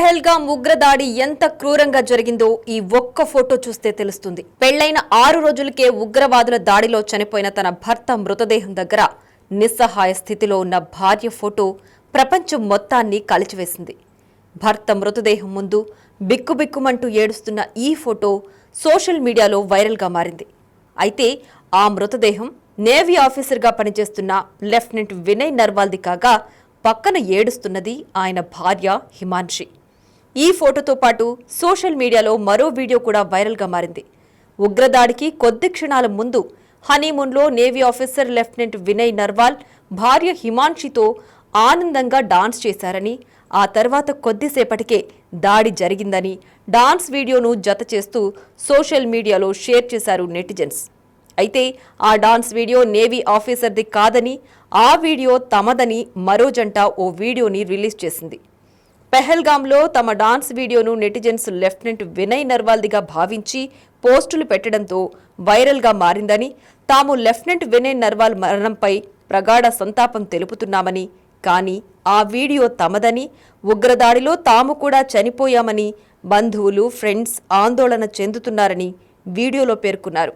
పెహల్గాం ఉగ్రదాడి ఎంత క్రూరంగా జరిగిందో ఈ ఒక్క ఫోటో చూస్తే తెలుస్తుంది. పెళ్లైన 6 రోజులకే ఉగ్రవాదుల దాడిలో చనిపోయిన తన భర్త మృతదేహం దగ్గర నిస్సహాయ స్థితిలో ఉన్న భార్య ఫోటో ప్రపంచం మొత్తాన్ని కలిచివేసింది. భర్త మృతదేహం ముందు బిక్కుబిక్కుమంటూ ఏడుస్తున్న ఈ ఫోటో సోషల్ మీడియాలో వైరల్గా మారింది. అయితే ఆ మృతదేహం నేవీ ఆఫీసర్గా పనిచేస్తున్న లెఫ్టినెంట్ వినయ్ నర్వాల్ది కాగా పక్కన ఏడుస్తున్నది ఆయన భార్య హిమాన్షి. ఈ ఫోటోతో పాటు సోషల్ మీడియాలో మరో వీడియో కూడా వైరల్గా మారింది. ఉగ్రదాడికి కొద్ది క్షణాల ముందు హనీమూన్లో navy officer lieutenant Vinay Narwal భార్య హిమాన్షితో ఆనందంగా డాన్స్ చేశారని, ఆ తర్వాత కొద్దిసేపటికే దాడి జరిగిందని డాన్స్ వీడియోను జత చేస్తూ సోషల్ మీడియాలో షేర్ చేశారు నెటిజన్స్. అయితే ఆ డాన్స్ వీడియో నేవీ ఆఫీసర్ది కాదని, ఆ వీడియో తమదని మరో జంట ఓ వీడియోని రిలీజ్ చేసింది. పెహల్గాంలో తమ డాన్స్ వీడియోను నెటిజన్స్ లెఫ్టినెంట్ వినయ్ నర్వాల్దిగా భావించి పోస్టులు పెట్టడంతో వైరల్గా మారిందని, తాము లెఫ్టినెంట్ వినయ్ నర్వాల్ మరణంపై ప్రగాఢ సంతాపం తెలుపుతున్నామని, కానీ ఆ వీడియో తమదని, ఉగ్రదాడిలో తాము కూడా చనిపోయామని బంధువులు, ఫ్రెండ్స్ ఆందోళన చెందుతున్నారని వీడియోలో పేర్కొన్నారు.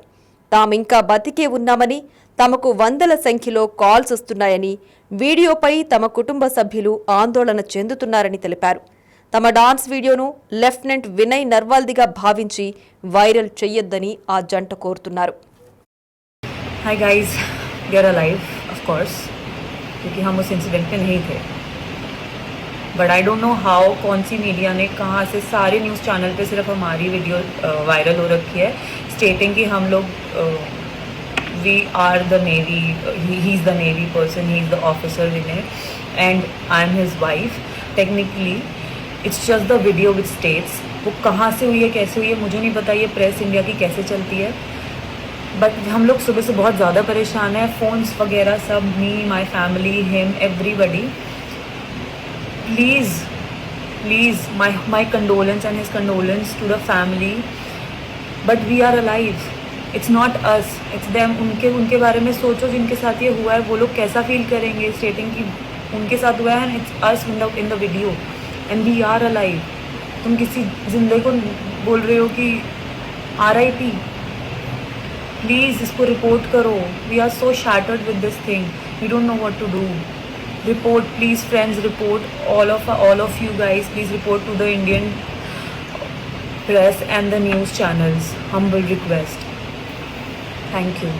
తామింకా బతికే ఉన్నామని, తమకు వందల సంఖ్యలో కాల్స్ వస్తున్నాయని, వీడియోపై తమ కుటుంబ సభ్యులు ఆందోళన చెందుతున్నారని తెలిపారు. తమ డాన్స్ వీడియోను లెఫ్టినెంట్ వినయ్ నర్వాల్దిగా భావించి వైరల్ చెయ్యొద్దని ఆ జంట కోరుతున్నారు. Hi guys, we are alive of course, क्योंकि हम उस इंसिडेंट में नहीं थे. But I don't know how कौन सी मीडिया ने कहाँ से सारे न्यूज़ चैनल पे सिर्फ हमारी वीडियो वायरल हो रखी है, स्टेटिंग कि हम लोग we are the navy, he is the navy person, he is the officer Vinay and I am his wife. Technically it's just the video which states. वो कहाँ से हुई है, कैसे हुई है मुझे नहीं पता, ये प्रेस इंडिया की कैसे चलती है. बट हम लोग सुबह से बहुत ज़्यादा परेशान हैं, फ़ोन्स वगैरह सब, me, my family, him, everybody. Please, my condolence and his condolence to the family. But we are alive. It's not us, it's them. उनके बारे में सोचो जिनके साथ ये हुआ है, वो लोग कैसा फील करेंगे स्टेटिंग कि उनके साथ हुआ है, and it's us in the video and we are alive. तुम किसी जिंदे को बोल रहे हो कि RIP. प्लीज़ इसको रिपोर्ट करो. We are so shattered with this thing. We don't know what to do. Report, please, friends, report. All of you guys, please report to the Indian press and the news channels. Humble request. Thank you.